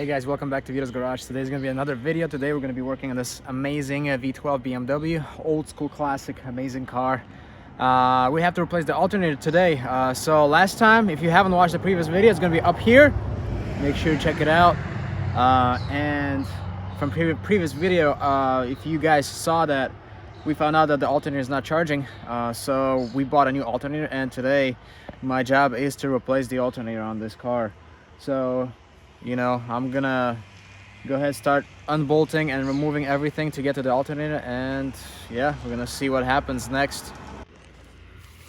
Hey guys, welcome back to VITO'S Garage. Today's gonna be another video. Today we're gonna be working on this amazing V12 BMW, old school classic, amazing car. We have to replace the alternator today. So last time, if you haven't watched the previous video, it's gonna be up here. Make sure you check it out. And from previous video, if you guys saw that, we found out that the alternator is not charging. So we bought a new alternator, and today my job is to replace the alternator on this car. So you know, I'm gonna go ahead, start unbolting and removing everything to get to the alternator, and yeah, we're gonna see what happens next.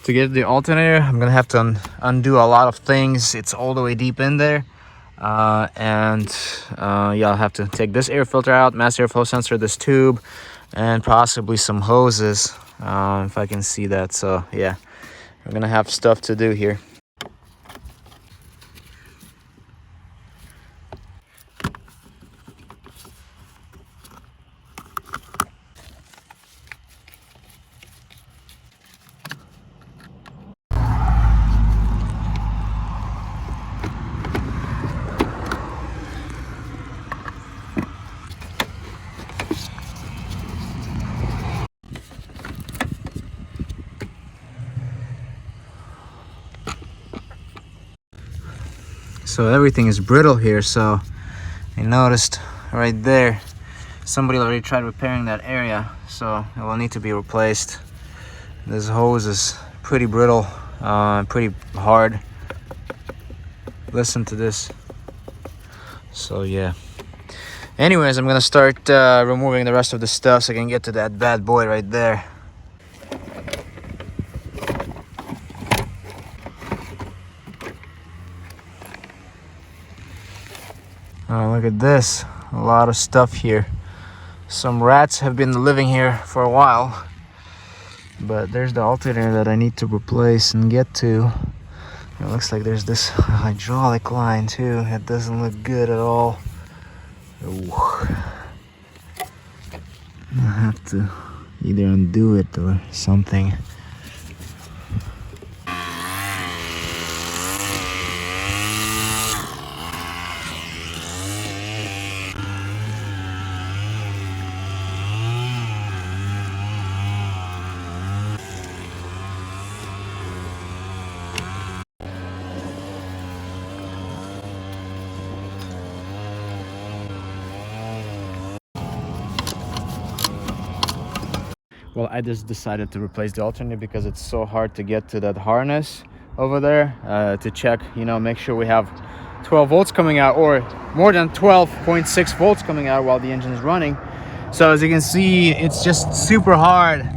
To get the alternator, I'm gonna have to undo a lot of things. It's all the way deep in there, yeah, I'll have to take this air filter out, mass airflow sensor, this tube, and possibly some hoses, if I can see that. So yeah, we're gonna have stuff to do here. So everything is brittle here, so I noticed right there somebody already tried repairing that area, so it will need to be replaced. This hose is pretty brittle, pretty hard. Listen to this. So yeah, anyways, I'm gonna start removing the rest of the stuff so I can get to that bad boy right there. Oh, look at this, a lot of stuff here. Some rats have been living here for a while, but there's the alternator that I need to replace and get to. It looks like there's this hydraulic line too. It doesn't look good at all. Ooh. I have to either undo it or something. Well, I just decided to replace the alternator because it's so hard to get to that harness over there to check, you know, make sure we have 12 volts coming out or more than 12.6 volts coming out while the engine is running. So as you can see, it's just super hard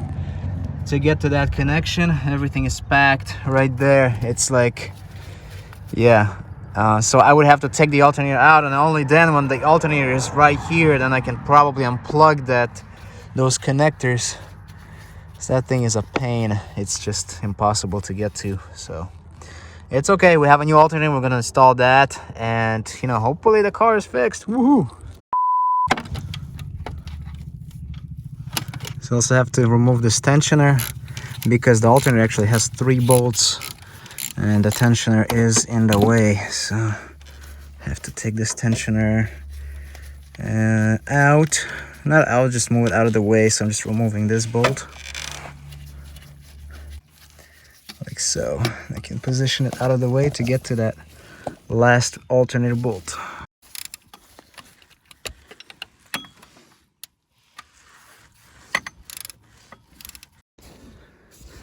to get to that connection. Everything is packed right there. It's like, yeah. So I would have to take the alternator out, and only then, when the alternator is right here, then I can probably unplug those connectors. So that thing is a pain. It's just impossible to get to. So it's okay. We have a new alternator. We're gonna install that, and you know, hopefully the car is fixed. Woohoo! So also have to remove this tensioner because the alternator actually has 3 bolts, and the tensioner is in the way. So I have to take this tensioner out. Not out, just move it out of the way. So I'm just removing this bolt. Like so. I can position it out of the way to get to that last alternator bolt.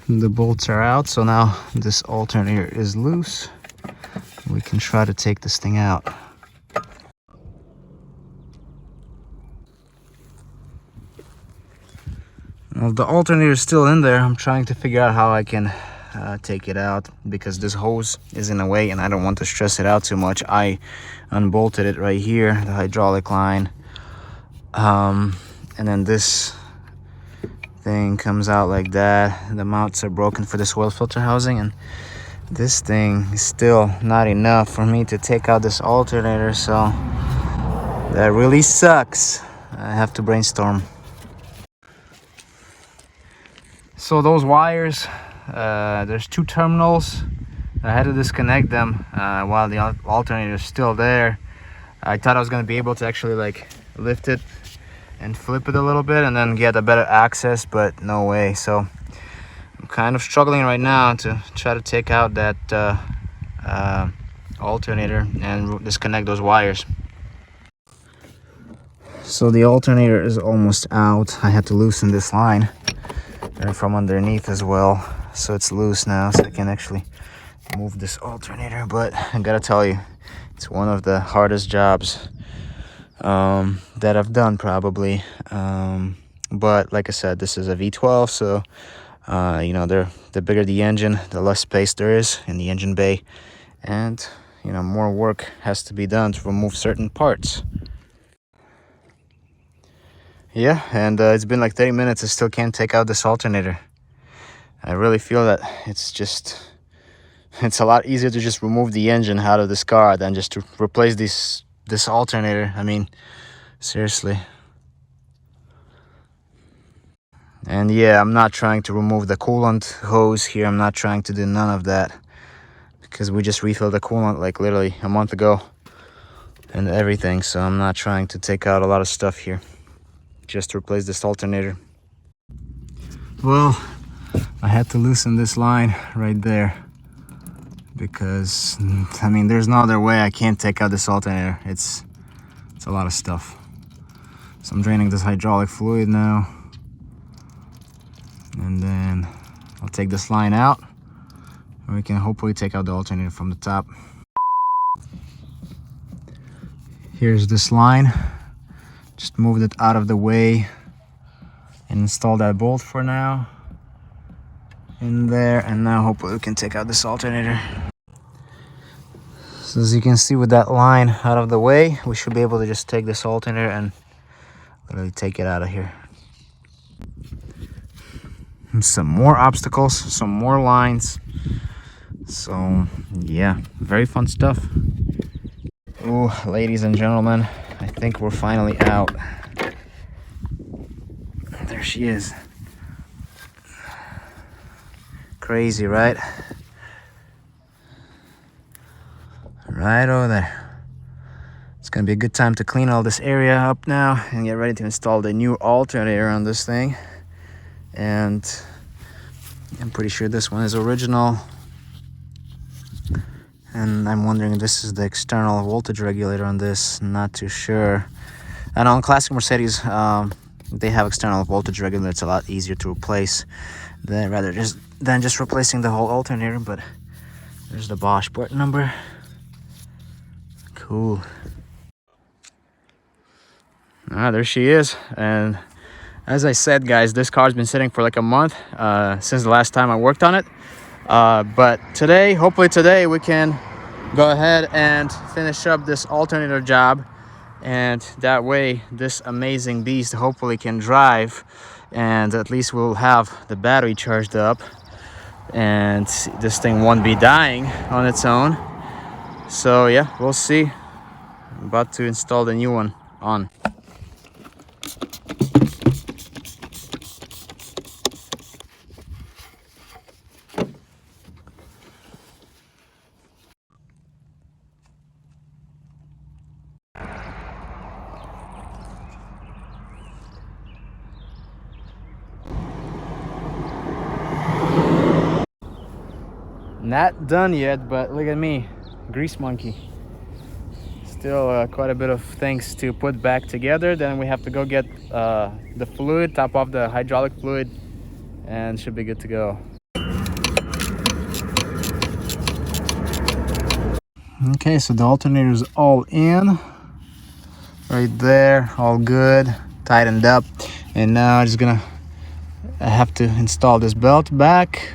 The bolts are out, so now this alternator is loose. We can try to take this thing out. Well, the alternator is still in there. I'm trying to figure out how I can take it out because this hose is in the way and I don't want to stress it out too much. I unbolted it right here, the hydraulic line, and then this thing comes out like that. The mounts are broken for this oil filter housing, and this thing is still not enough for me to take out this alternator, so that really sucks. I have to brainstorm. So those wires, there's 2 terminals. I had to disconnect them while the alternator is still there. I thought I was gonna be able to actually like lift it and flip it a little bit and then get a better access, but no way. So I'm kind of struggling right now to try to take out that alternator and disconnect those wires. So the alternator is almost out. I had to loosen this line and from underneath as well, so it's loose now, so I can actually move this alternator. But I gotta tell you, it's one of the hardest jobs that I've done probably. But like I said, this is a V12, so you know, the bigger the engine, the less space there is in the engine bay, and you know, more work has to be done to remove certain parts. Yeah, and it's been like 30 minutes. I still can't take out this alternator. I really feel that it's a lot easier to just remove the engine out of this car than just to replace this alternator. I mean, seriously. And yeah, I'm not trying to remove the coolant hose here. I'm not trying to do none of that, because we just refilled the coolant like literally a month ago and everything. So I'm not trying to take out a lot of stuff here, just to replace this alternator. Well, I had to loosen this line right there because, I mean, there's no other way. I can't take out this alternator. It's a lot of stuff. So I'm draining this hydraulic fluid now, and then I'll take this line out and we can hopefully take out the alternator from the top. Here's this line. Just moved it out of the way and install that bolt for now in there, and now hopefully we can take out this alternator. So as you can see, with that line out of the way, we should be able to just take this alternator and literally take it out of here. And some more obstacles, some more lines. So yeah, very fun stuff. Oh, ladies and gentlemen, I think we're finally out. There she is. Crazy, right? Right over there. It's gonna be a good time to clean all this area up now and get ready to install the new alternator on this thing. And I'm pretty sure this one is original. And I'm wondering if this is the external voltage regulator on this. Not too sure. And on classic Mercedes, they have external voltage regulator. It's a lot easier to replace than just replacing the whole alternator. But there's the Bosch part number. Cool. There she is. And as I said, guys, this car's been sitting for like a month since the last time I worked on it. But today, hopefully today, we can go ahead and finish up this alternator job, and that way this amazing beast hopefully can drive, and at least we'll have the battery charged up and this thing won't be dying on its own. So yeah, we'll see. I'm about to install the new one on. Not done yet, but look at me, grease monkey. Still quite a bit of things to put back together. Then we have to go get the fluid, top off the hydraulic fluid, and should be good to go. Okay, so the alternator is all in right there, all good, tightened up, and now I'm just gonna have to install this belt back.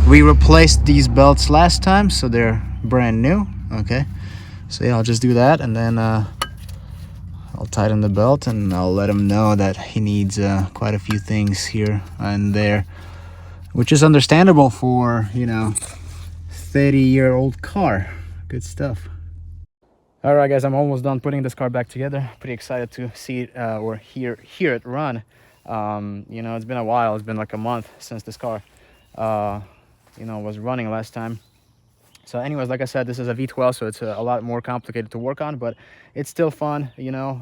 We replaced these belts last time, so they're brand new. Okay, so yeah, I'll just do that, and then I'll tighten the belt, and I'll let him know that he needs quite a few things here and there, which is understandable for, you know, 30-year-old car. Good stuff. All right, guys, I'm almost done putting this car back together. Pretty excited to see it or hear it run. You know, it's been a while. It's been like a month since this car you know, was running last time. So anyways, like I said, this is a V12, so it's a lot more complicated to work on, but it's still fun, you know.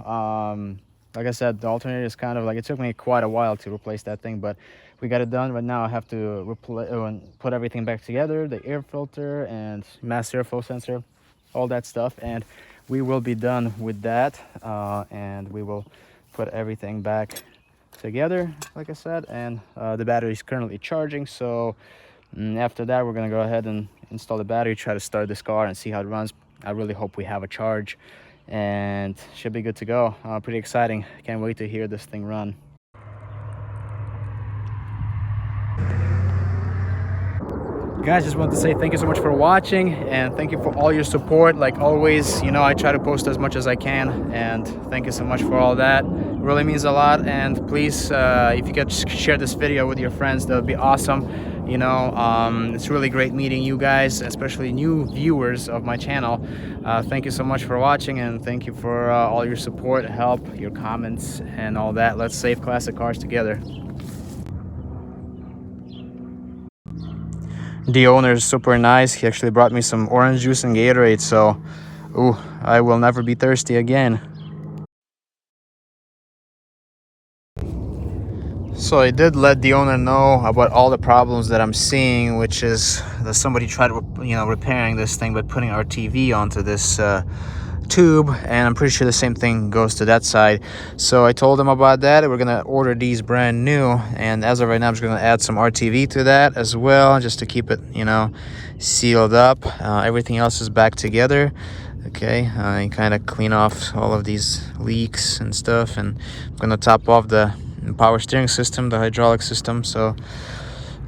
Like I said, the alternator is kind of like, it took me quite a while to replace that thing, but we got it done. But now I have to put everything back together, the air filter and mass airflow sensor, all that stuff, and we will be done with that. And we will put everything back together, like I said, and the battery is currently charging. So after that, we're gonna go ahead and install the battery, try to start this car and see how it runs. I really hope we have a charge and should be good to go. Pretty exciting. Can't wait to hear this thing run. Guys, just want to say thank you so much for watching, and thank you for all your support. Like always, you know, I try to post as much as I can, and thank you so much for all that. It really means a lot. And please, if you could share this video with your friends, that would be awesome. You know, it's really great meeting you guys, especially new viewers of my channel. Thank you so much for watching, and thank you for all your support, help, your comments, and all that. Let's save classic cars together. The owner is super nice. He actually brought me some orange juice and Gatorade, so ooh, I will never be thirsty again. So I did let the owner know about all the problems that I'm seeing, which is that somebody tried, you know, repairing this thing by putting our TV onto this tube, and I'm pretty sure the same thing goes to that side. So I told them about that. We're gonna order these brand new, and as of right now I'm just gonna add some RTV to that as well, just to keep it, you know, sealed up. Everything else is back together. Okay, I kind of clean off all of these leaks and stuff, and I'm gonna top off the power steering system, the hydraulic system. So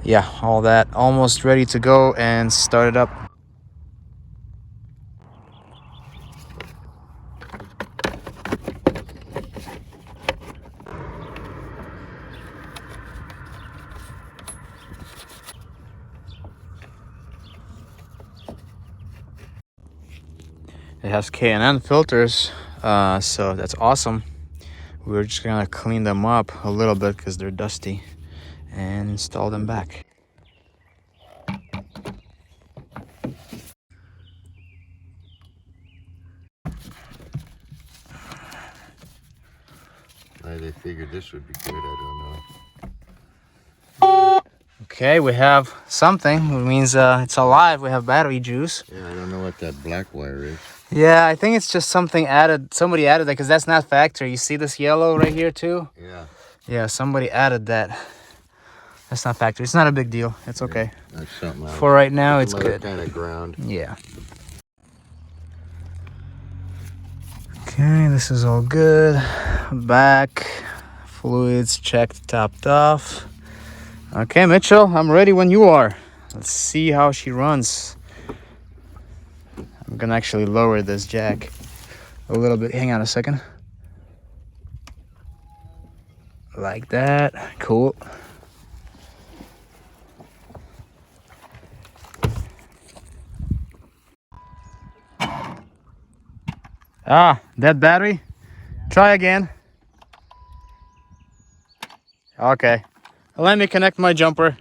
yeah, all that almost ready to go and start it up. It has K&N filters, so that's awesome. We're just gonna clean them up a little bit because they're dusty and install them back. Why they figured this would be good, I don't know. Okay, we have something. It means it's alive. We have battery juice. Yeah, I don't know what that black wire is. Yeah, I think it's just something added. Somebody added that because that's not factory. You see this yellow right here too? Yeah. Yeah, somebody added that. That's not factory. It's not a big deal. It's okay. Yeah, that's something else. For right now, it's Some good. kind of ground. Yeah. Okay, this is all good. Back, fluids checked, topped off. Okay, Mitchell, I'm ready when you are. Let's see how she runs. I'm gonna actually lower this jack a little bit. Hang on a second. Like that. Cool. Ah, dead battery. Try again. Okay. Let me connect my jumper.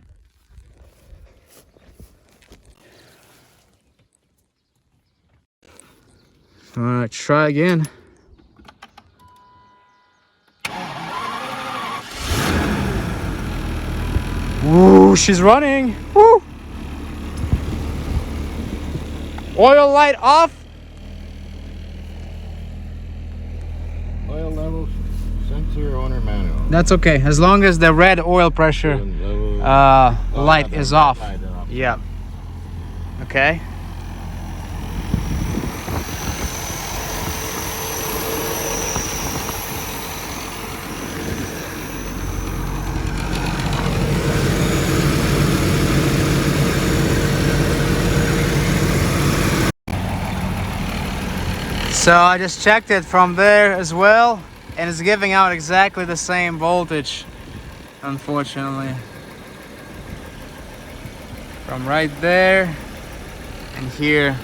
Try again. Ooh, she's running. Woo! Oil light off. Oil levels, sensor, owner manual. That's okay, as long as the red oil pressure light is off. Yeah. Okay. So I just checked it from there as well, and it's giving out exactly the same voltage, unfortunately. From right there and here.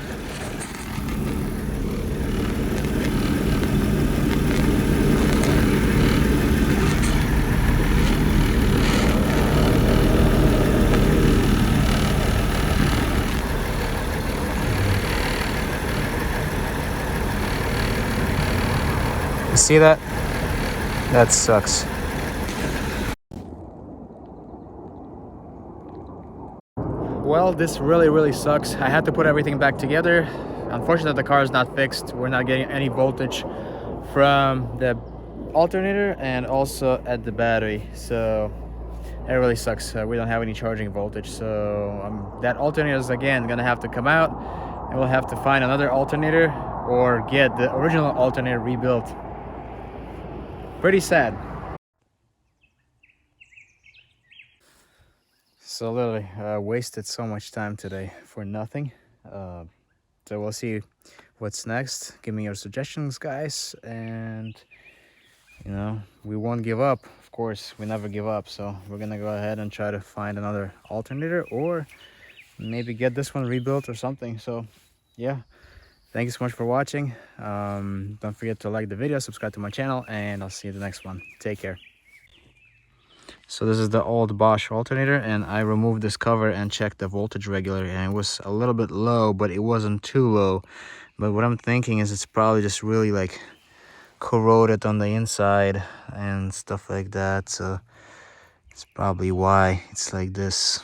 You see that? That sucks. Well, this really sucks. I had to put everything back together. Unfortunately, the car is not fixed. We're not getting any voltage from the alternator and also at the battery, so it really sucks. We don't have any charging voltage, so that alternator is again gonna have to come out, and we'll have to find another alternator or get the original alternator rebuilt. Pretty sad. So literally wasted so much time today for nothing. So we'll see what's next. Give me your suggestions, guys, and you know, we won't give up. Of course, we never give up, so we're gonna go ahead and try to find another alternator or maybe get this one rebuilt or something. So yeah, thank you so much for watching. Don't forget to like the video, subscribe to my channel, and I'll see you in the next one. Take care. So this is the old Bosch alternator, and I removed this cover and checked the voltage regulator, and it was a little bit low, but it wasn't too low. But what I'm thinking is it's probably just really like corroded on the inside and stuff like that, so it's probably why it's like this.